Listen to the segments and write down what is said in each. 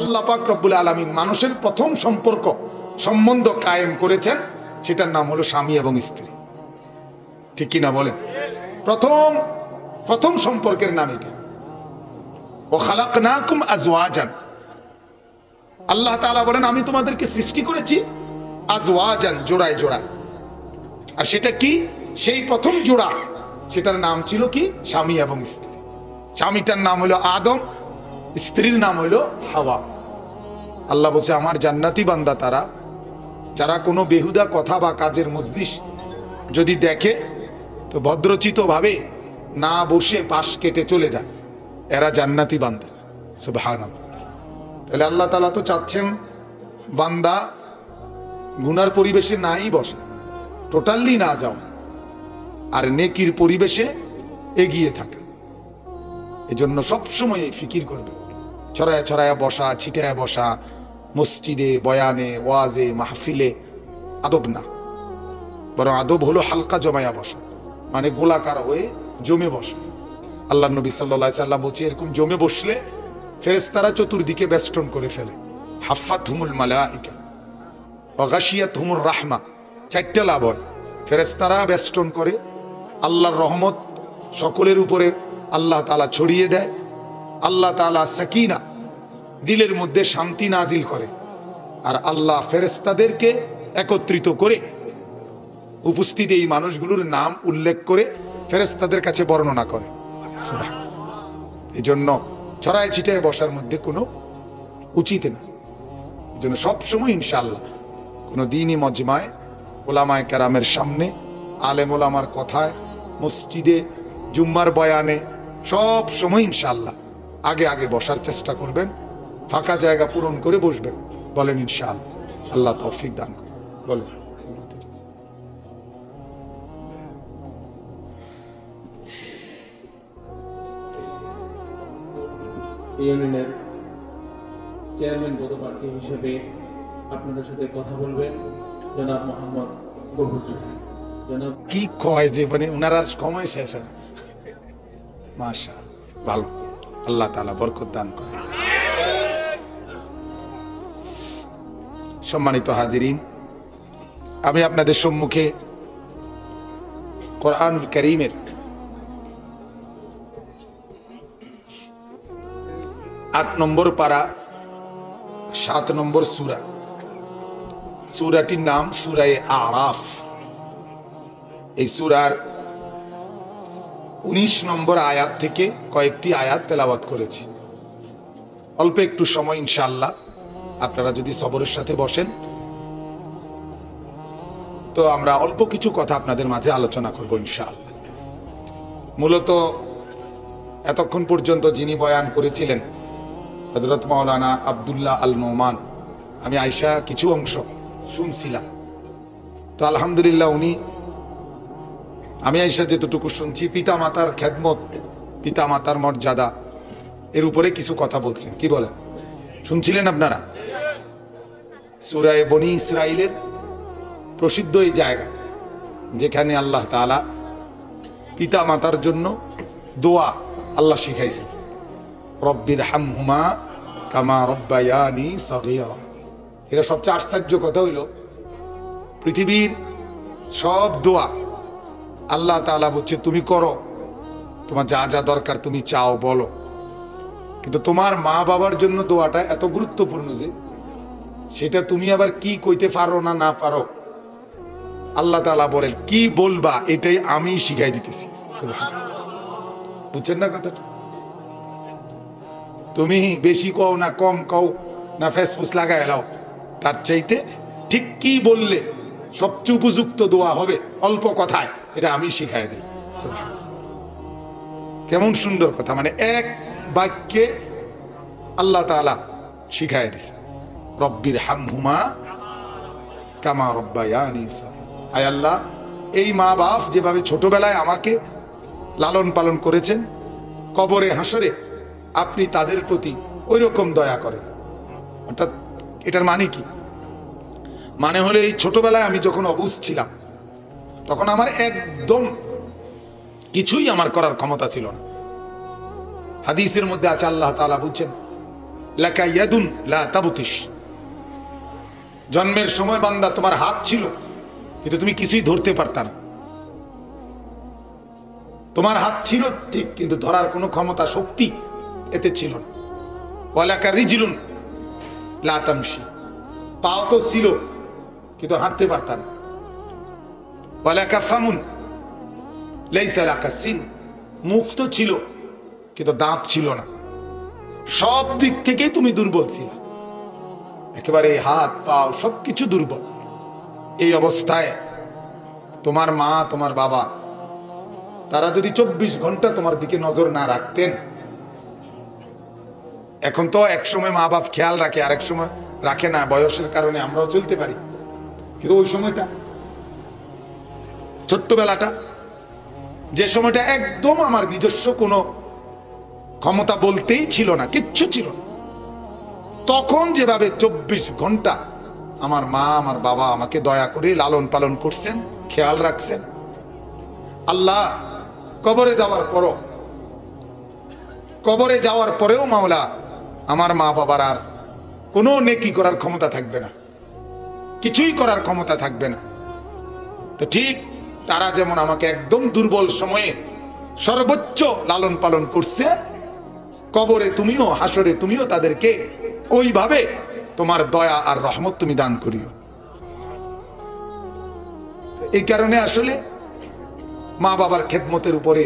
আল্লাহ পাক রব্বুল আলামিন মানুষের প্রথম সম্বন্ধ কায়েম করেছেন, সেটার নাম হলো স্বামী এবং স্ত্রী। ঠিক কি না বলেন? প্রথম সম্পর্কের নাম এটা। ও খালাকনাকুম আজওয়াজান, আল্লাহ তাআলা বলেন আমি তোমাদেরকে সৃষ্টি করেছি আজওয়াজান, জোড়ায় জোড়ায়। আর সেটা কি? সেই প্রথম জোড়া, সেটার নাম ছিল কি? স্বামী এবং স্ত্রী। স্বামীটার নাম হলো আদম, স্ত্রীর নাম হলো হাওয়া। আল্লাহ বলছে আমার জান্নাতি বান্দা তারা, যারা কোনো বেহুদা কথা বা কাজের মজলিস যদি দেখে তো ভদ্রচিত ভাবে না বসে পাশ কেটে চলে যায়, এরা জান্নাতি বান্দা। সুবহানাল্লাহ। তাহলে আল্লাহ তাআলা তো চাচ্ছেন বান্দা গুনার পরিবেশে নাই বসে, টোটালি না যাও, আর নেকির পরিবেশে এগিয়ে থাকে। এজন্য সবসময় এই ফিকির করবে, ছড়ায়া ছড়ায়া বসা, ছিটায়া বসা, মসজিদে, বয়ানে, ওয়াজে, মাহফিলে আদব না, বরং আদব হলো হালকা জমায়া বসা, মানে গোলাকার হয়ে জমে বসা। আল্লাহ নবী সাল্লাল্লাহু আলাইহি সাল্লাম বলছে এরকম জমে বসলে ফেরেশতারা চতুর্দিকে বেষ্টন করে ফেলে। হাফাতহুমুল মালাইকা ওয়া গাশিয়াতহুমুর রাহমা, চারটা লাভ হয়। ফেরেশতারা বেষ্টন করে, আল্লাহর রহমত সকলের উপরে আল্লাহ তাআলা ছড়িয়ে দেয়, আল্লাহ তাআলা সাকিনা, দিলের মধ্যে শান্তি নাজিল করে, আর আল্লাহ ফেরেশতাদেরকে একত্রিত করে উপস্থিত এই মানুষগুলোর নাম উল্লেখ করে ফেরেশতাদের কাছে বর্ণনা করে। এই জন্য ছড়ায় ছিটায় বসার মধ্যে কোনো উচিত না। এই জন্য সবসময় ইনশাআল্লাহ কোনো দিনই মজমায়, ওলামায়ে কেরামের সামনে, আলেম ওলামার কথায়, মসজিদে, জুম্মার বয়ানে সব সময় ইনশাআল্লাহ আগে আগে বসার চেষ্টা করবেন, ফাঁকা জায়গা পূরণ করে বসবেন। বলেন ইনশাআল্লাহ। আল্লাহ তৌফিক দান করেন। বলেন। ইউনিয়নের চেয়ারম্যান পদপ্রার্থী হিসেবে আপনাদের সাথে কথা বলবেন জনাব মোহাম্মদ গফুর চৌধুরী। জনাব কি কয় যে মানে উনার আর সময় শেষ হয়। মাশাআল্লাহ, ভালো, আল্লাহ তাআলা বরকত দান করেন। সম্মানিত হাজিরিন, আমি আপনাদের সম্মুখে কোরআনুল কারীমের 8 নম্বর পারা 7 নম্বর সূরা, সূরাটির নাম সূরায়ে আরাফ। এই সূরার 19 নম্বর আয়াত থেকে কয়েকটি আয়াত তেলাওয়াত করেছি। অল্প একটু সময় ইনশাআল্লাহ আপনারা যদি সবরের সাথে বসেন তো আমরা অল্প কিছু কথা আপনাদের মাঝে আলোচনা করব ইনশাআল্লাহ। মূলত এতক্ষণ পর্যন্ত যিনি বয়ান করেছিলেন হযরত মাওলানা আব্দুল্লাহ আল নোমান, আমি আয়েশা কিছু অংশ শুনছিলাম। তো আলহামদুলিল্লাহ আমি আয়েশা যেতটুকু শুনছি, পিতা মাতার খেদমত, পিতা মাতার মর্যাদা, এর উপরে কিছু কথা বলছেন। কি বলেন? শুনছিলেন আপনারা? সূরা বনী ইসরাইলের প্রসিদ্ধ এই জায়গা যেখানে আল্লাহ তাআলা পিতা মাতার জন্য দোয়া আল্লাহ শিখাইছেন, রব্বির হামহুমা কামা রব্বায়ানি সগীরা। এটা সবচেয়ে আশ্চর্য কথা হইল, পৃথিবীর সব দোয়া আল্লাহ তাআলা বলছে তুমি করো, তোমার যা যা দরকার তুমি চাও বলো, কিন্তু তোমার মা বাবার জন্য দোয়াটা এত গুরুত্বপূর্ণ যে সেটা তুমি আবার কি কইতে পারো না না পারো, আল্লাহ তাআলা বলেন কি বলবা এটাই আমি শিখাই দিতেছি। বুঝছেন না কথাটা? তুমি বেশি কও না কম কও না ফেসফুস লাগায় লাও, তার চাইতে ঠিক কি বললে সবচেয়ে উপযুক্ত দোয়া হবে অল্প কথায়, এটা আমি শিখাই দিই। কেমন সুন্দর কথা, মানে এক বাক্যে আল্লাহ তাআলা শিখাই দিয়েছে, রব্বির হামহুমা কামা রব্বায়ানি সগীরা। আয় আল্লাহ, এই মা বাপ যেভাবে ছোটবেলায় আমাকে লালন পালন করেছেন, কবরে হাসরে আপনি তাদের প্রতি ওই রকম দয়া করেন। অর্থাৎ এটার মানে কি? মানে হলো এই ছোটবেলায় আমি যখন অবুঝ ছিলাম তখন আমার একদম কিছুই আমার করার ক্ষমতা ছিল না। হাদিসের মধ্যে আছে আল্লাহ তাআলা বলছেন লাকা ইয়াদুন লা তাবতিশ, জন্মের সময় বান্দা তোমার হাত ছিল কিন্তু তুমি কিছুই ধরতে পারতা না। তোমার হাত ছিল ঠিক, কিন্তু ধরার কোনো ক্ষমতা শক্তি এতে ছিল না। ওয়ালাকা রিজলুন লা তামশি, পাও তো ছিল কিন্তু হাঁটতে পারতা না। ওয়ালাকা ফামুন লাইসা লাকা সিন, মুখ তো ছিল কিন্তু দাঁত ছিল না। সব দিক থেকেই তুমি দুর্বল ছিল, একেবারে হাত পাও সবকিছু দুর্বল। এই অবস্থায় তোমার মা তোমার বাবা তারা যদি 24 ঘন্টা তোমার দিকে নজর না রাখতেন, এখন তো এক সময় মা বাপ খেয়াল রাখে, আরেক সময় রাখে না, বয়সের কারণে আমরাও চলতে পারি, কিন্তু ওই সময়টা, ছোট্টবেলাটা, যে সময়টা একদম আমার নিজস্ব কোনো ক্ষমতা বলতেই ছিল না, কিচ্ছু ছিল না, তখন যেভাবে 24 ঘন্টা আমার মা আমার বাবা আমাকে দয়া করে লালন পালন করছেন, খেয়াল রাখছেন, আল্লাহ কবরে যাওয়ার পরেও মাওলা আমার মা বাবার আর কোনো নেকি করার ক্ষমতা থাকবে না, কিছুই করার ক্ষমতা থাকবে না। তো ঠিক তারা যেমন আমাকে একদম দুর্বল সময়ে সর্বোচ্চ লালন পালন করছে, কবরে তুমিও, হাসরে তুমিও তাদেরকে ওইভাবে তোমার দয়া আর রহমত তুমি দান করিও। এই কারণে আসলে মা বাবার খেদমতের উপরে,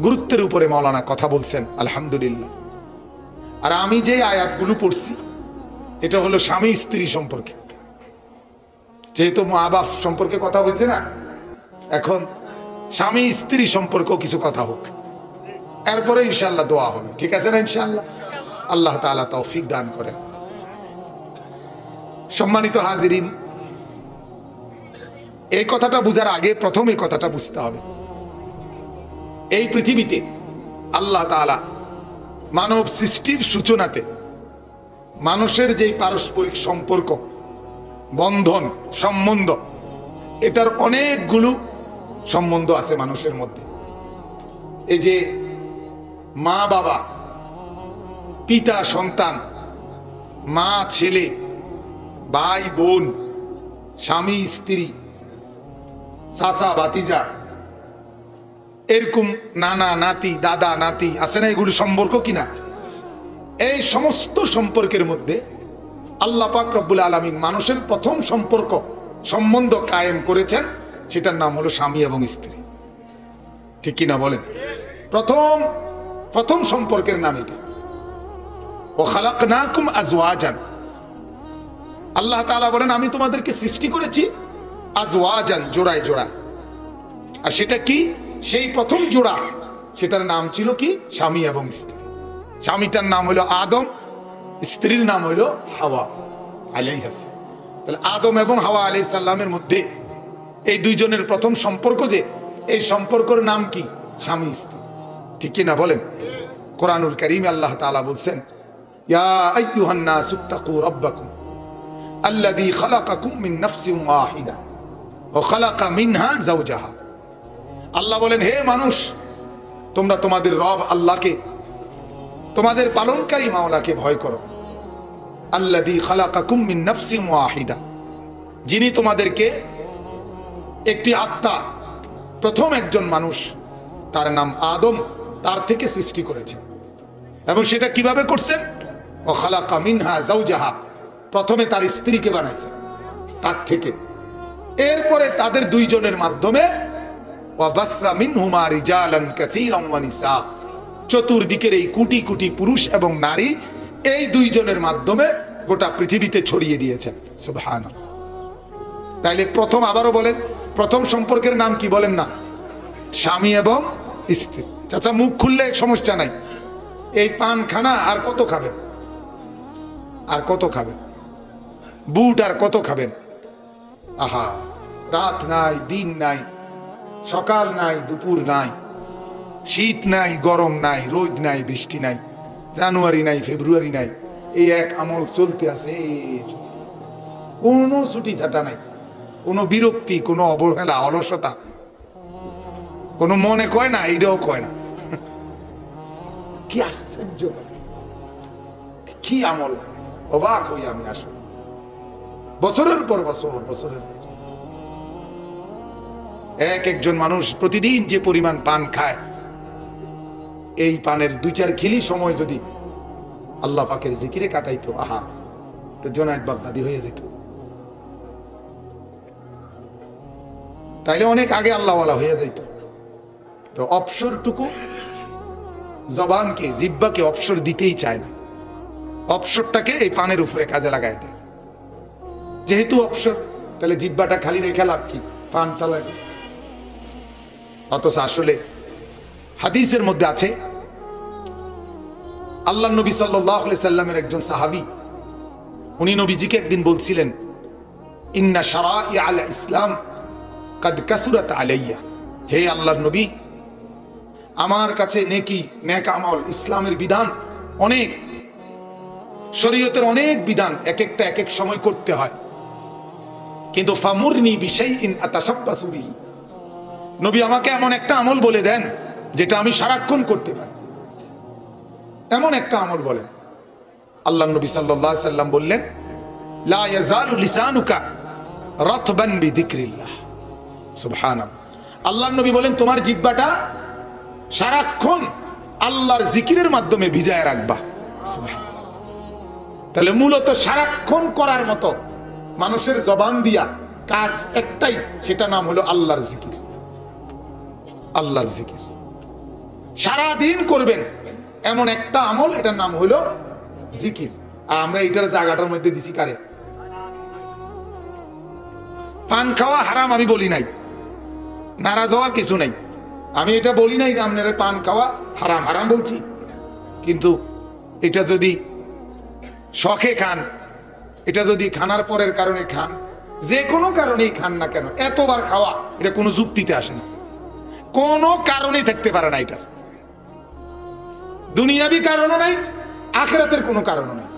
গুরুত্বের উপরে মাওলানা কথা বলছেন, আলহামদুলিল্লাহ। আর আমি যে আয়াতগুলো পড়ছি এটা হলো স্বামী স্ত্রী সম্পর্কে, যেহেতু মা বাপ সম্পর্কে কথা বলছে না, এখন স্বামী স্ত্রী সম্পর্কেও কিছু কথা হোক, এরপরে ইনশাআল্লাহ দোয়া হবে, ঠিক আছে না? ইনশাআল্লাহ আল্লাহ তাআলা তৌফিক দান করেন। সম্মানিত হাজিরিন, এই কথাটা বুঝার আগে প্রথম এই কথাটা বুঝতে হবে, এই পৃথিবীতে আল্লাহ তাআলা মানব সৃষ্টির সূচনাতে মানুষের যে পারস্পরিক সম্পর্ক, বন্ধন, সম্বন্ধ, এটার অনেকগুলো সম্বন্ধ আছে মানুষের মধ্যে। এই যে মা বাবা, পিতা সন্তান, মা ছেলে, ভাই বোন, স্বামী স্ত্রী, চাচা ভাতিজা, এরকম নানা নাতি, দাদা নাতি আছে না, এগুলো সম্পর্ক কিনা? এই সমস্ত সম্পর্কের মধ্যে আল্লাহ পাক রব্বুল আলামিন মানুষের প্রথম সম্পর্ক, সম্বন্ধ কায়েম করেছেন, সেটার নাম হলো স্বামী এবং স্ত্রী, ঠিক কিনা বলেন? প্রথম সম্পর্কের নাম এটা। ও খালাকনাকুম আজওয়াজান, আল্লাহ তাআলা বলেন আমি তোমাদেরকে সৃষ্টি করেছি আজওয়াজান, জোড়ায় জোড়ায়। আর সেটা কি? সেই প্রথম জোড়া, সেটার নাম ছিল কি? স্বামী এবং স্ত্রী। স্বামীটার নাম হলো আদম, স্ত্রীর নাম হলো হাওয়া আলাইহিস সালাম। তাহলে আদম এবং হাওয়া আলাইহিস সালামের মধ্যে এই দুইজনের প্রথম সম্পর্ক, যে এই সম্পর্কের নাম কি? স্বামী স্ত্রী, ঠিক কি না বলেন? কোরআনুল কারীমে আল্লাহ তাআলা বলছেন, ইয়া আইয়ুহান নাসু তাকু রাব্বাকুম আল্লাযী খালাকাকুম মিন নাফসিন ওয়াহিদা ওয়া খালাকা মিনহা যাওজাহা। আল্লাহ বলেন, হে মানুষ, তোমরা তোমাদের রব আল্লাহকে, তোমাদের পালনকারী মাওলাকে ভয় করো। আল্লাযী খালাকাকুম মিন নাফসিন ওয়াহিদা, যিনি তোমাদেরকে একটি আত্মা, প্রথম একজন মানুষ, তার নাম আদম, তার থেকে সৃষ্টি করেছেন। এবং সেটা কিভাবে করছেন? ওয়া খালাকা মিনহা যাওজাহা, প্রথমে তার স্ত্রীকে বানাইছেন তার থেকে, এরপরে তাদের দুইজনের মাধ্যমে ওয়া বাসসা মিনহুমা রিজালান কাসীরান ওয়া নিসা, চতুর্দিকের এই কোটি কোটি পুরুষ এবং নারী, এই দুইজনের মাধ্যমে গোটা পৃথিবীতে ছড়িয়ে দিয়েছেন। সুবহানাল্লাহ। তাইলে প্রথম, আবারও বলেন, প্রথম সম্পর্কের নাম কি বলেন না? স্বামী এবং স্ত্রী। চাচা মুখ খুললে সমস্যা নাই, এই পান খানা আর কত খাবেন? আর কত খাবেন? বুট আর কত খাবেন? আহা, রাত নাই, দিন নাই, সকাল নাই, দুপুর নাই, শীত নাই, গরম নাই, রোদ নাই, বৃষ্টি নাই, জানুয়ারি নাই, ফেব্রুয়ারি নাই, এই এক আমল চলতে আছে। কোনো ছুটি ছাটা নাই, কোনো বিরক্তি, কোনো অবহেলা, অলসতা, কোনো মনে কয় না, এইটাও কয় না। কি আশ্চর্য, কি আমল, অবাক হই আমি আসলে। বছরের পর বছর, বছরের একজন মানুষ প্রতিদিন যে পরিমাণ পান খায়, এই পানের 2-4 খিলি সময় যদি আল্লাহ পাকের জিকিরে কাটাইতো, আহা, তো জোনায়েদ বাগদাদি হয়ে যেত। তাইলে অনেক আগে আল্লাহওয়ালা হয়ে যেত। তো অবসরটুকু জবানকে, জিহ্বাকে অবসর দিতেই চায় না। অবসরটাকে এই পানের উপরে কাজে লাগায় দেয়। যেহেতু অবসর, তাহলে জিহ্বাটা খালি রেখে লাভ কি, পান চালায়। অথচ আসলে হাদিসের মধ্যে আছে, আল্লাহ নবী সাল্লাল্লাহু আলাইহি সাল্লামের একজন সাহাবী, উনি নবীজিকে একদিন বলছিলেন, ইন্না শারা'i আল ইসলাম কাদ কাসুরাত আলাইয়া, হে আল্লাহর নবী, আমার কাছে নেকি, নেক আমল, ইসলামের বিধান অনেক, শরীয়তের অনেক বিধান, এক একটা এক এক সময় করতে হয়, কিন্তু ফামুরনি বিশাইইন আতাশাব্বাসু বিহি, নবী আমাকে এমন একটা আমল বলে দেন যেটা আমি সারাক্ষণ করতে পারি, এমন একটা আমল বলেন। আল্লাহর নবী সাল্লাল্লাহু আলাইহি সাল্লাম বললেন, লা ইয়াজালু লিসানুকা রাতবান বিযিকরিল্লাহ। সুবহানাল্লাহ। আল্লাহর নবী বলেন, তোমার জিহ্বাটা সারাক্ষণ আল্লাহর জিকিরের মাধ্যমে ভিজায় রাখবা। সুবহানাল্লাহ। তাহলে মূলত সারাক্ষণ করার মতো মানুষের জবান দিয়া কাজ একটাই, সেটা নাম হলো আল্লাহর জিকির। আল্লাহর জিকির সারা দিন করবেন এমন একটা আমল, এটার নাম হলো জিকির। আর আমরা এটার জায়গাটার মধ্যে দিছি কারে? পান খাওয়া হারাম আমি বলি নাই, নারাজ হওয়ার কিছু নাই, আমি এটা বলি নাই যে আপনারা পান খাওয়া হারাম, হারাম বলছি। কিন্তু এটা যদি শখে খান, এটা যদি খানার পরের কারণে খান, যে কোনো কারণেই খান না কেন, এতবার খাওয়া এটা কোনো যুক্তিতে আসে না, কোনো কারণেই থাকতে পারে না। এটার দুনিয়াবি কারণও নাই, আখিরাতের কোনো কারণও নাই।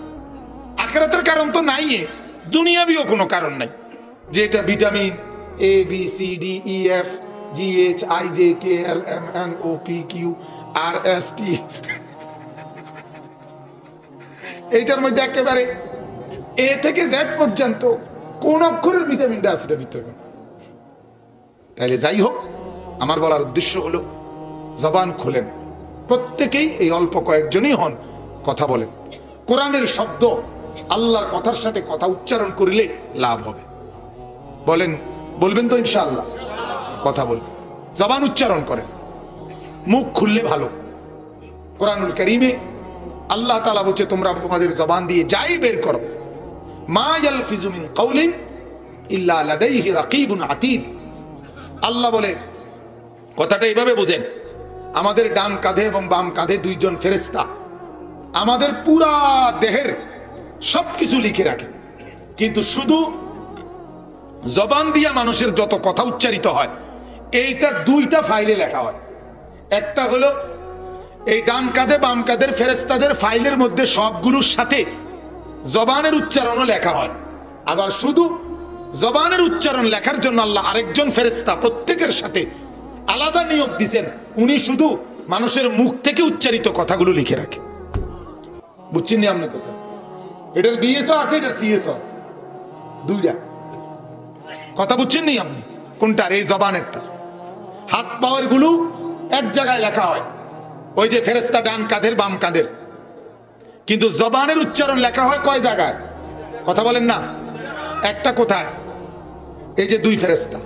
আখিরাতের কারণ তো নাই, দুনিয়াবিও কোনো কারণ নাই যে এটা vitamin A B C D E F G H I J K L M N O P Q R S T, এইটার মধ্যে একেবারে এ থেকে জেড পর্যন্ত কোন অক্ষরের ভিটামিনটা আছে এটা ভিতরে। তাইলে যাই হোক, আমার বলার উদ্দেশ্য হলো, জবান খোলেন, প্রত্যেকেই, এই অল্প কয়েকজনই হন, কথা বলেন। কোরআনের শব্দ আল্লাহর কথার সাথে কথা উচ্চারণ করিলে লাভ হবে। বলেন, বলবেন তো ইনশাআল্লাহ? কথা বলবেন, জবান উচ্চারণ করেন, মুখ খুললে ভালো। কোরআনুল কারীমে আল্লাহ তাআলা বলছে, তোমরা তোমাদের জবান দিয়ে যাই বের করো, মা ইয়ালফিজু মিন কাউলিন ইল্লা লাদাইহি রাকিবুন আতীদ। আল্লাহ বলে, কথাটা এইভাবে বুঝেন, আমাদের ডান কাঁধে এবং বাম কাঁধে 2 জন ফেরেশতা আমাদের পুরা দেহের সবকিছু লিখে রাখে, কিন্তু শুধু জবান দিয়া মানুষের যত কথা উচ্চারিত হয়, এইটা 2টা ফাইলে লেখা হয়। একটা হলো এই ডান কাঁধে বাম কাঁধের ফেরেশতাদের ফাইলের মধ্যে সবগুলোর সাথে জবানের উচ্চারণও লেখা হয়, আবার শুধু জবানের উচ্চারণ লেখার জন্য আল্লাহ আরেকজন ফেরেশতা প্রত্যেকের সাথে আলাদা নিয়োগ দিয়েছেন, উনি শুধু মানুষের মুখ থেকে উচ্চারিত কথাগুলো লিখে রাখে। বুঝছেন নি আপনি কথা? এটার বিএসও আছে, এটার সিএসও আছে, 2টা কথা বুঝছেন নি আপনি? কোনটার? এই জবানেরটা। হাত পাওয়ার গুলো এক জায়গায় লেখা হয়, ওই যে ফেরেশতা ডান কাঁধের বাম কাঁধের, কিন্তু জবানের উচ্চারণ লেখা হয় কয় জায়গায়? কথা বলেন না। একটা কোথায়? এই যে 2 ফেরেশতা,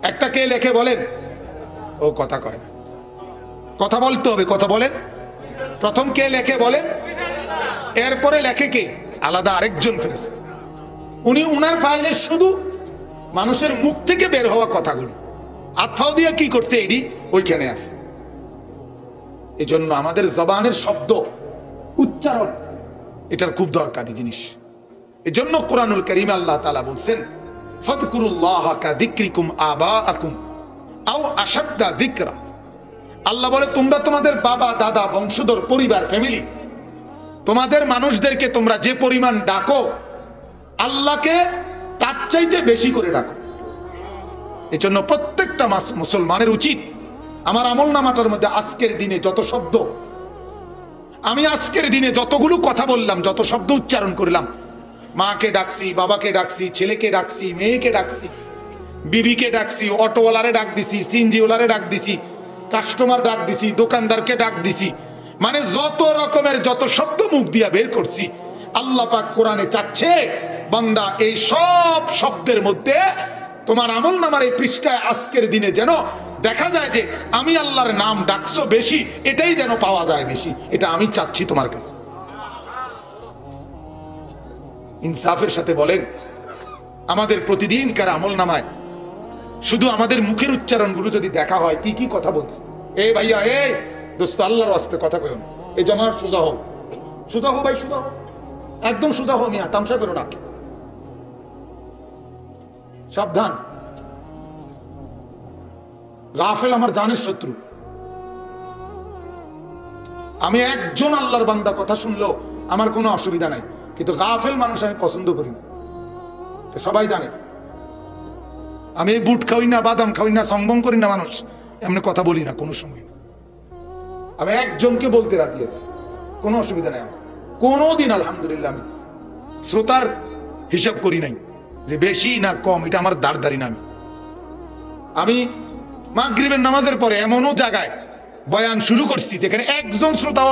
একটা কে লেখে বলেন? ও কথা কয় না, কথা বলতে হবে, কথা বলেন। প্রথম কে লেখে বলেন? এরপরে লেখে কে? আলাদা আরেকজন ফেরেশতা, উনি উনার ফাইলে শুধু মানুষের মুখ থেকে বের হওয়া কথাগুলো আতফাও দিয়ে কি করছে, এডি ওইখানে আছে। এই জন্য আমাদের জবানের শব্দ উচ্চারণ এটার খুব দরকারি জিনিস। এই জন্য কোরআনুল কারীমে আল্লাহ তাআলা বলছেন, ফাযকুরুল্লাহা কাযিকরিকুম আবাআকুম আও আশাদ্দা যিকরা। আল্লাহ বলে, তোমরা তোমাদের বাবা দাদা বংশধর পরিবার ফ্যামিলি, তোমাদের মানুষদেরকে তোমরা যে পরিমাণ ডাকো, আল্লাহকে তার চাইতে বেশি করে ডাকো। এই জন্য প্রত্যেকটা মুসলমানের উচিত, আমার আমল নামাটার মধ্যে আজকের দিনে যত শব্দ আমি আজকের দিনে যতগুলো কথা বললাম, যত শব্দ উচ্চারণ করলাম, মাকে ডাকছি, বাবাকে ডাকছি, ছেলেকে ডাকছি, মেয়েকে ডাকছি, বিবিকে ডাকছি, অটোওয়ালারে ডাক দিছি, সিএনজিওয়ালারে ডাক দিছি, কাস্টমার ডাক দিছি, দোকানদারকে ডাক দিছি, মানে যত রকমের যত শব্দ মুখ দিয়া বের করছি, আল্লাহ পাক কোরআনে চাচ্ছে বান্দা এই সব শব্দের মধ্যে তোমার আমল নামার এই পৃষ্ঠায় আজকের দিনে যেন দেখা যায় যে আমি আল্লাহর নাম ডাকছো বেশি, এটাই যেন পাওয়া যায় বেশি। এটা আমি চাচ্ছি তোমার কাছে। ইনসাফের সাথে বলেন, আমাদের প্রতিদিনকার আমল নামায় শুধু আমাদের মুখের উচ্চারণগুলো যদি দেখা হয় কি কি কথা বলছে, এই ভাইয়া, এই দোস্ত, আল্লাহর ওয়াস্তে কথা কইও না, এই জমার সোজা হোক, সোজা হো ভাই, সোজা হো, একদম সোজা হো মিয়া, তামসা করো না, সাবধান। গাফেল আমার জানের শত্রু। আমি একজন আল্লাহর বান্দা কথা শুনলো আমার কোনো অসুবিধা নাই, কিন্তু গাফেল মানুষ আমি পছন্দ করি না, সবাই জানে। আমি বুট খাওয়াই না, বাদাম খাওয়াই না, সংবং করি না, মানুষ এমনি কথা বলি না কোনো সময়। আমি একজনকে বলতে রাজি আছি, কোনো অসুবিধা নাই আমার কোনোদিন। আলহামদুলিল্লাহ আমি শ্রোতার হিসাব করি নাই যে বেশি না কম, এটা আমার দাঁড়দারি না। আমি মাগরিবের নামাজের পরে এমনও জায়গায় বয়ান শুরু করছি যেখানে একজন শ্রোতা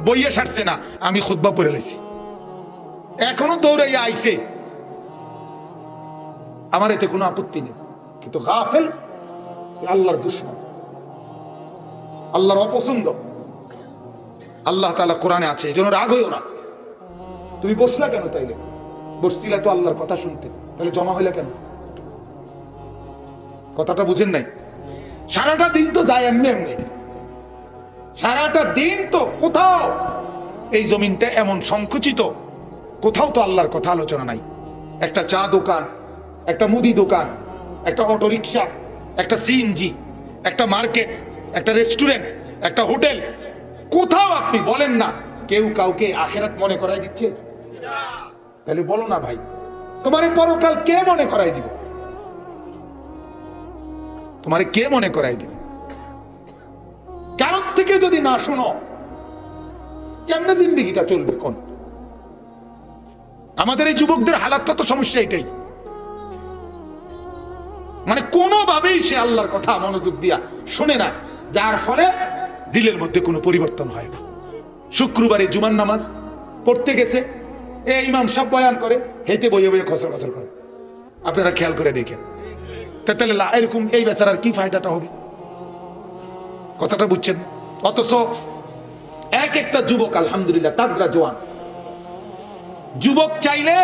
বইয়ে সারছে না, আমি খুতবা পড়ে লেছি, এখনো দৌড়াইয়া আইছে, আমার এতে কোনো আপত্তি নেই। কিন্তু গাফেল আল্লাহর দুশমন, আল্লাহর অপছন্দ। আল্লাহ তাআলা কোরআনে আছে, এই জন্য রাগ হইও না। তুমি বসলা কেন? তাইলে বসছিলা তো আল্লাহর কথা শুনতে, তাহলে জমা হইলা কেন? কথাটা বুঝেন নাই? সারাটা দিন তো যায় এমনি এমনি, সারাটা দিন তো কোথাও এই জমিনটা এমন সংকুচিত, কোথাও তো আল্লাহর কথা আলোচনা নাই। একটা চা দোকান, একটা মুদি দোকান, একটা অটো রিক্সা, একটা সিএনজি, একটা মার্কেট, একটা রেস্টুরেন্ট, একটা হোটেল, কোথাও আপনি বলেন না কেউ কাউকে আখিরাত মনে করাই দিচ্ছে? তাহলে বলো না ভাই, তোমারে পরকাল কে মনে করাই দিবে? তোমারে কে মনে করাই দিবে? কারণ থেকে যদি না শোনো, কেমনে জিন্দেগিটা চলবে? কোন আমাদের এই যুবকদের হালাতটা তো সমস্যা এটাই, মানে কোনোভাবেই সে আল্লাহর কথা মনোযোগ দিয়া শোনে না, যার ফলে দিলের মধ্যে কোনো পরিবর্তন হয় না। শুক্রবারে জুমার নামাজ পড়তে গেছে, এই ইমাম সাহেব বয়ান করে, হেঁটে বইয়ে বইয়ে খসর খসর করে। আপনারা খেয়াল করে দেখেন, তাহলে এরকম এই বেচারার কি ফায়দাটা হবে? কথাটা বুঝছেন? অথচ এক একটা যুবক আলহামদুলিল্লাহ তাগড়া জওয়ান যুবক চাইলে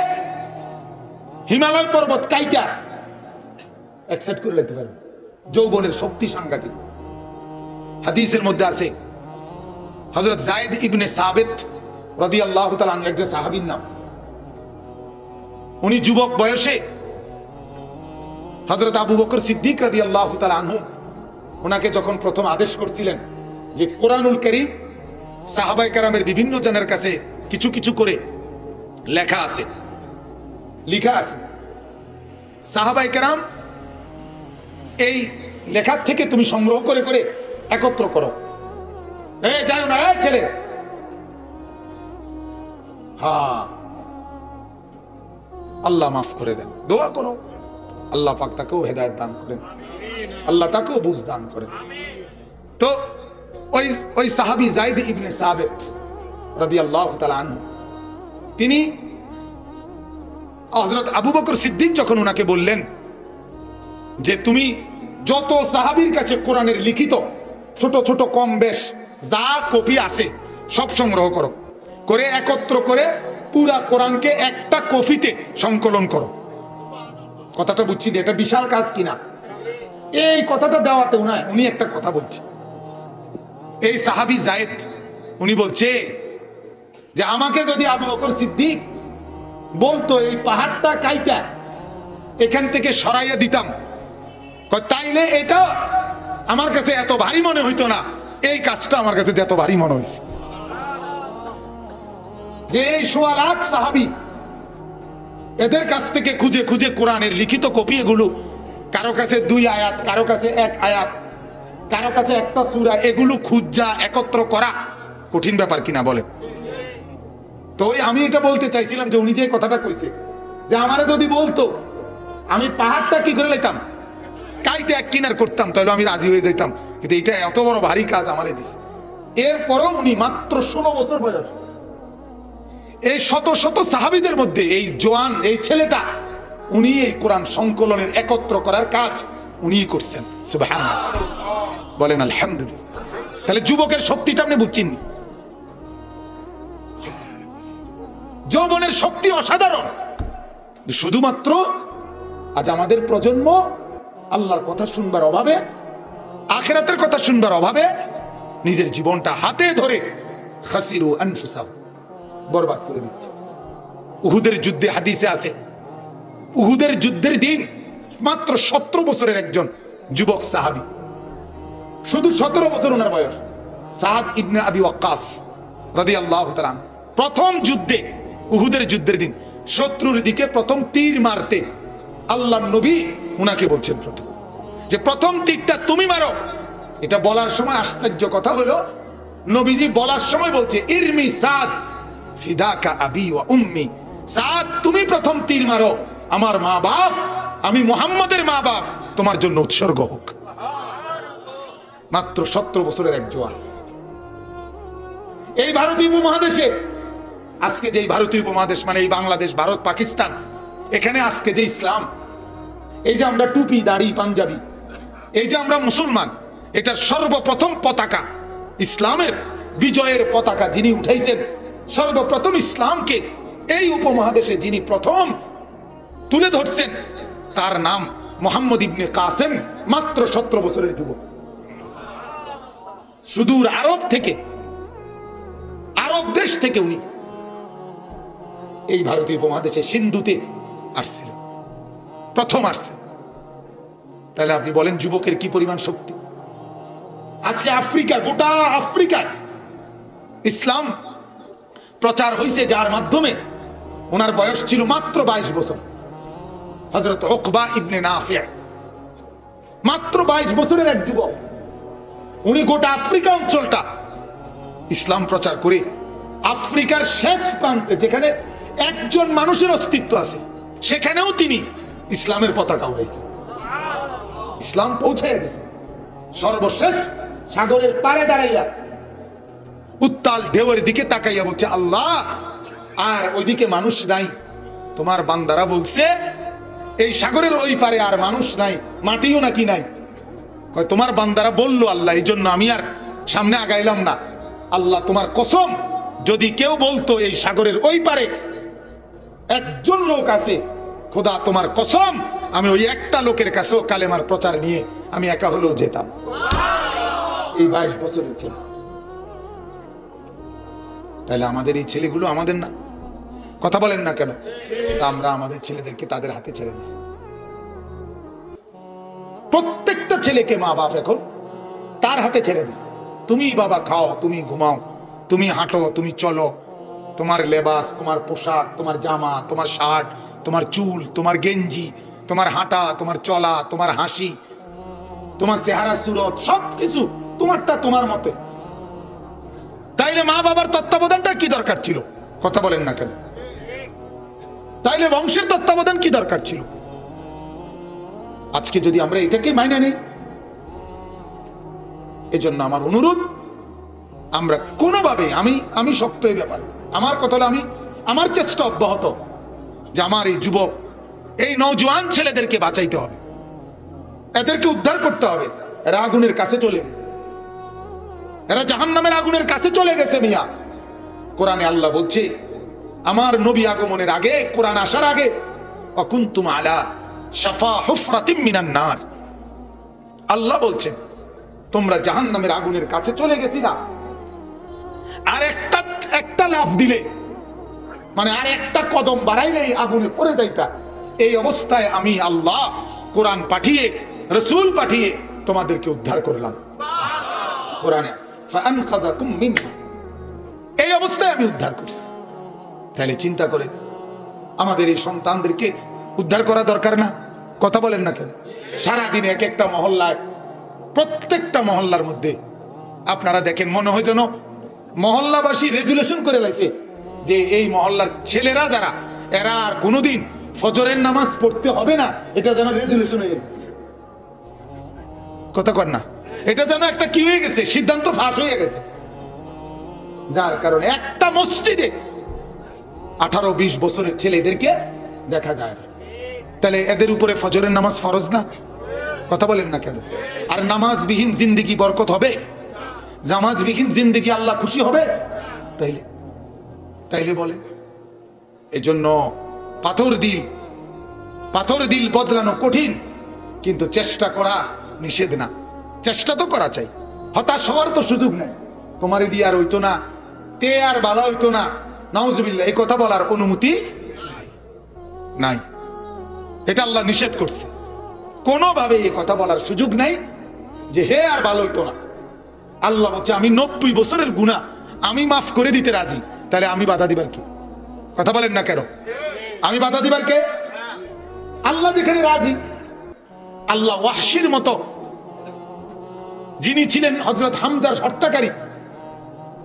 হিমালয় পর্বত কাইটা অ্যাকসেপ্ট করে নিতে পারবে। যৌবনের শক্তি সাংঘাতিক। হাদিসের মধ্যে আছে, হযরত যায়েদ ইবনে সাবিত রাদিয়াল্লাহু তাআলা আনহু, একজন সাহাবীর নাম। উনি যুবক বয়সে হযরত আবু বকর সিদ্দিক রাদিয়াল্লাহু তাআলা আনহু ওনাকে যখন প্রথম আদেশ করছিলেন যে কোরআনুল কারীম সাহাবায়ে কেরামের বিভিন্ন জনের কাছে কিছু কিছু করে লেখা আছে, সাহাবায়ে কেরাম এই লেখার থেকে তুমি সংগ্রহ করে করে একত্র করো। এই যাও না, এই ছেলে, হ্যাঁ আল্লাহ মাফ করে দেন, দোয়া করো, আল্লাহ পাক তাকেও হেদায়েত দান করেন, আল্লাহ তাকেও বুঝ দান করেন। তো ওই সাহাবী যায়েদ ইবনে সাবিত রাদিয়াল্লাহু তাআলা আনহু, তিনি হযরত আবু বকর সিদ্দিক যখন ওনাকে বললেন যে তুমি যত সাহাবীর কাছে কোরআনের লিখিত ছোট ছোট কম বেশ যা কপি আছে সব সংগ্রহ করো, করে একত্র করে পুরা কোরআনকে একটা কপিতে সংকলন করো। কথাটা বুঝছি, এটা বিশাল কাজ কিনা? এই কথাটা দেওয়াতে উনি একটা কথা বলছে, এই সাহাবী যায়েদ উনি বলছে যে আমাকে যদি আবু বকর সিদ্দিক বলতো এই পাহাড়টা কাইটা এখান থেকে সরাইয়া দিতাম, তাইলে এটা আমার কাছে এত ভারী মনে হইতো না, এই কাজটা আমার কাছে এত ভারী মনে হয়েছে। যে এই ১৬ লাখ সাহাবী, এদের কাছ থেকে খুঁজে খুঁজে কোরআনের লিখিত কপি, এগুলো কারো কাছে ২ আয়াত, কারো কাছে ১ আয়াত, কারো কাছে একটা সূরা, এগুলো খুঁজা একত্র করা কঠিন ব্যাপার কিনা বলেন? তো আমি এটা বলতে চাইছিলাম যে উনি যে কথাটা কইছে যে আমারে যদি বলতো আমি পাহাড়টা কি করে লেতাম, কাইটে এক কিনার করতাম, তাহলে আমি রাজি হয়ে যেতাম, কিন্তু এটা এত বড় ভারী কাজ আমারে দিছে। এরপরও উনি মাত্র 16 বছর বয়স, এই শত শত সাহাবীদের মধ্যে এই জোয়ান এই ছেলেটা, উনি এই কোরআন সংকলনের একত্র করার কাজ উনিই করছেন। সুবহানাল্লাহ, বলেন আলহামদুলিল্লাহ। তাহলে যুবকের শক্তিটা আপনি বুঝছেন। যৌবনের শক্তি অসাধারণ। শুধুমাত্র আজ আমাদের প্রজন্ম আল্লাহর কথা শুনবার অভাবে, আখিরাতের কথা শুনবার অভাবে নিজের জীবনটা হাতে ধরে খাসিরু আনফুসাহুম, বরবাদ করে দিচ্ছে। উহুদের যুদ্ধে হাদিসে আছে, উহুদের যুদ্ধের দিন মাত্র 17 বছরের একজন যুবক সাহাবী, শুধু 17 বছর ওনার বয়স, সাদ ইবনে আবি ওয়াক্কাস রাদিয়াল্লাহু তাআলা, প্রথম যুদ্ধে উহুদের যুদ্ধের দিন শত্রুর দিকে প্রথম তীর মারতে আল্লাহর নবী উনাকে বলছেন প্রথম যে প্রথম তীরটা তুমি মারো। এটা বলার সময় আশ্চর্য কথা হলো, নবীজি বলার সময় বলছে ইরমি সাদ ফিদাকা আবি ওয়া উম্মি, সাদ তুমি প্রথম তীর মারো, আমার মা বাপ, আমি মুহাম্মাদের মা বাপ তোমার জন্য উৎসর্গ হোক। মাত্র 17 বছরের এক জোয়ান। এই ভারতীয় উপমহাদেশে আজকে যে ভারতীয় উপমহাদেশ মানে এই বাংলাদেশ, ভারত, পাকিস্তান, এখানে আজকে যে ইসলাম, এই যে আমরা টুপি দাড়ি পাঞ্জাবি, এই যে আমরা মুসলমান, এটার সর্বপ্রথম পতাকা, ইসলামের বিজয়ের পতাকা যিনি উঠাইছেন, সর্বপ্রথম ইসলামকে এই উপমহাদেশে যিনি প্রথম তুলে ধরছেন, তার নাম মুহাম্মদ ইবনে কাসেম, মাত্র 17 বছরের যুবক। সুদূর আরব থেকে, আরব দেশ থেকে উনি এই ভারতীয় উপমহাদেশে সিন্ধুতে আসছিলেন, প্রথম আসছেন। তাহলে আপনি বলেন যুবকের কি পরিমাণ শক্তি। আজকে আফ্রিকা, গোটা আফ্রিকায় ইসলাম প্রচার হয়েছে, যার মাধ্যমে ওনার বয়স ছিল মাত্র 22 বছর। হযরত উকবা ইবনে নাফি', মাত্র 22 বছরের এক যুবক, উনি গোটা আফ্রিকা অঞ্চলটা ইসলাম প্রচার করে আফ্রিকার শেষ প্রান্তে যেখানে একজন মানুষের অস্তিত্ব আছে, সেখানেও তিনি ইসলামের পতাকা উড়াইছেন, ইসলাম পৌঁছাইয়া দিয়েছেন। সর্বশেষ সাগরের পাড়ে দাঁড়াইয়া উত্তাল ঢেউয়ের দিকে তাকাইয়া বলছে আল্লাহ, আর ওইদিকে মানুষ নাই, তোমার বান্দারা বলছে এই সাগরের ওই পারে আর মানুষ নাই, মাটিও নাকি নাই। তোমার বান্দারা বললো আল্লাহ, এই জন্য আমি আর সামনে আগাইলাম না। আল্লাহ তোমার কসম, যদি কেউ বলতো এই সাগরের ওই পারে একজন লোক আছে, খোদা তোমার কসম, আমি ওই একটা লোকের কাছেও কালেমার প্রচার নিয়ে আমি একা হলেও যেতাম। এই 22 বছরের ছেলে। তাহলে আমাদের এই ছেলেগুলো আমাদের না, কথা বলেন না কেন? আমরা আমাদের ছেলেদেরকে তাদের হাতে ছেড়ে দিচ্ছি। প্রত্যেকটা ছেলেকে মা বাপ এখন তার হাতে ছেড়ে দিচ্ছে। তুমি বাবা খাও, তুমি ঘুমাও, তুমি হাঁটো, তুমি চলো, তোমার লেবাস, তোমার পোশাক, তোমার জামা, তোমার শার্ট, তোমার চুল, তোমার গেঞ্জি, তোমার হাঁটা, তোমার চলা, তোমার হাসি, তোমার চেহারা সুরত, সবকিছু তোমারটা তোমার মতে। তাইলে মা বাবার তত্ত্বাবধানটা কি দরকার ছিল? কথা বলেন না কেন? তাইলে বংশের তত্ত্বাবধান কি দরকার ছিল? আজকে যদি আমরা এটাকে মাইনে নেই, এজন্য আমার অনুরোধ, আমরা কোনোভাবে, আমি শক্ত এই ব্যাপার, আমার কথা হলো আমার চেষ্টা অব্যাহত যে আমার এই যুবক, এই নওজোয়ান ছেলেদেরকে বাঁচাইতে হবে, এদেরকে উদ্ধার করতে হবে। এরা আগুনের কাছে চলে গেছে, এরা জাহান্নামের আগুনের কাছে চলে গেছে মিয়া। কোরআনে আল্লাহ বলছে, আমার নবী আগমনের আগে, কোরআন আসার আগে, অকুনতুম আলা শাফা হুফরাতিম মিনান নার, আল্লাহ বলছেন তোমরা জাহান্নামের আগুনের কাছে চলে গেছিলা, আর একটা লাফ দিলে, মানে আর একটা কদম বাড়াইলে আগুনে পড়ে যাইতা। এই অবস্থায় আমি আল্লাহ কোরআন পাঠিয়ে, রাসূল পাঠিয়ে তোমাদেরকে উদ্ধার করলাম। কোরআনে ফাআনখাযাকুম মিনহা, এই অবস্থায় আমি উদ্ধার করছি। তাহলে চিন্তা করে আমাদের এই সন্তানদেরকে উদ্ধার করা দরকার না? কথা বলেন না কেন? সারাদিন এক একটা মহল্লায়, প্রত্যেকটা মহল্লার মধ্যে আপনারা দেখেন, মনে হয় যেন মহল্লাবাসী রেজুলেশন করে লাইছে যে এই মহল্লার ছেলেরা যারা, এরা আর কোনোদিন ফজরের নামাজ পড়তে হবে না, এটা যেন রেজুলেশন হয়ে গেছে। কথা কর না, এটা যেন একটা কি হয়ে গেছে, সিদ্ধান্ত ফাঁস হয়ে গেছে। যার কারণে একটা মসজিদে 18-20 বছরের ছেলেদেরকে দেখা যায় না। তাহলে এদের উপরে ফজরের নামাজ ফরজ না? কথা বলেন না কেন? আর নামাজবিহীন জিন্দেগি বরকত হবে? জামাজবিহীন জিন্দেগি আল্লাহ খুশি হবে? তাইলে বলে। এজন্য পাথর দিল বদলানো কঠিন, কিন্তু চেষ্টা করা নিষেধ না। চেষ্টা তো করা চাই। হতাশ হওয়ার তো সুযোগ নেই। তোমার দিয়ে আর হইতো না, তে আর ভালো হইতো না, নাউজুবিল্লাহ, এই কথা বলার অনুমতি নাই। এটা আল্লাহ নিষেধ করছে। কোনোভাবে এই কথা বলার সুযোগ নাই যে হে আর ভালো হইতো না। আল্লাহ বলছে আমি 90 বছরের গুনাহ আমি মাফ করে দিতে রাজি। তাহলে আমি বাধা দিবার কি? কথা বলেন না কেন? আমি বাধা দিবার কে? আল্লাহ যেখানে রাজি। আল্লাহ ওয়াহশির মতো, যিনি ছিলেন হযরত হামজার হত্যাকারী,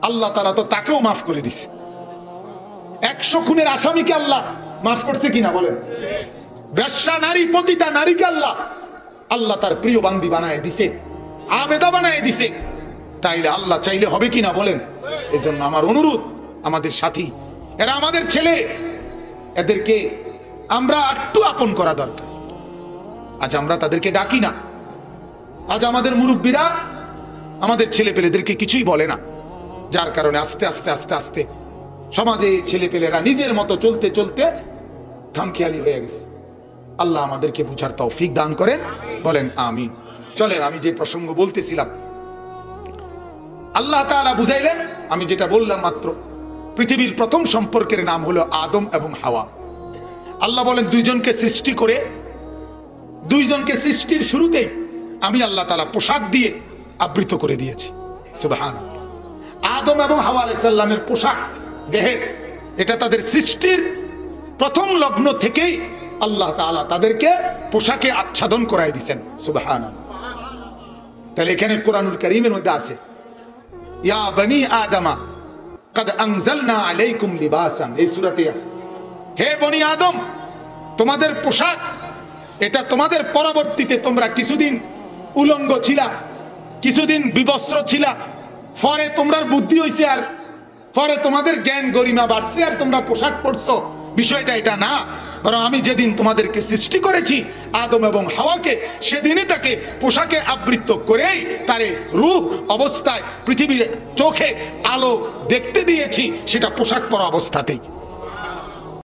আল্লাহ তাআলা তো তাকেও মাফ করে দিছে। 100 খুনের আসামিকে আল্লাহ মাফ করছে কিনা বলেন? বেশ্যা নারী, পতিতা নারীকে আল্লাহ তার প্রিয় বান্দি বানায় দিছে, আবেদা বানায় দিছে। তাইলে আল্লাহ চাইলে হবে কিনা বলেন? এজন্য আমার অনুরোধ, আমাদের সাথী, এরা আমাদের ছেলে, এদেরকে আমরা একটু আপন করা দরকার। আজ আমরা তাদেরকে ডাকি না। আজ আমাদের মুরব্বীরা আমাদের ছেলে পেলেদেরকে কিছুই বলে না। যার কারণে আস্তে আস্তে আস্তে আস্তে সমাজে ছেলে পেলেরা নিজের মতো চলতে চলতে খামখেয়ালি হয়ে গেছে। আল্লাহ আমাদেরকে বুঝার তৌফিক দান করেন, বলেন আমিন। চলেন, আমি যে প্রসঙ্গ বলতেছিলাম, আল্লাহ তাআলা বুঝাইলেন। আমি যেটা বললাম মাত্র, পৃথিবীর প্রথম সম্পর্কের নাম হলো আদম এবং হাওয়া। আল্লাহ বলেন দুইজনকে সৃষ্টি করে, দুইজনকে সৃষ্টির শুরুতেই আমি আল্লাহ তাআলা পোশাক দিয়ে আবৃত করে দিয়েছি। সুবহানাল্লাহ। আদম এবং হাওয়া আলাইহিস সালামের পোশাক দেহের, এটা তাদের সৃষ্টির প্রথম লগ্ন থেকেই আল্লাহ তাআলা তাদেরকে পোশাকে আচ্ছাদন করাই দিয়েছেন। সুবহানাল্লাহ। তাহলে এখানে কোরআনুল কারীমের মধ্যে আছে, ইয়া বনি আদমা কদ আনজালনা আলাইকুম লিবাসান, এই সূরাতে আছে, হে বনি আদম, তোমাদের পোশাক, এটা তোমাদের পরবর্তীতে তোমরা কিছুদিন উলঙ্গ ছিলা, কিছুদিন বিবস্ত্র ছিলা, পরে তোমার বুদ্ধি হইছে, আর পরে তোমাদের জ্ঞান গরিমা বাড়ছে, আর তোমরা পোশাক পরছো। বিষয়টা এটা না, বরং আমি যেদিন তোমাদেরকে সৃষ্টি করেছি আদম এবং হাওয়াকে, সেদিনই তাকে পোশাকে আবৃত করেই তারে রূহ অবস্থায় পৃথিবীর চোখে আলো দেখতে দিয়েছি, সেটা পোশাক পরা অবস্থাতেই।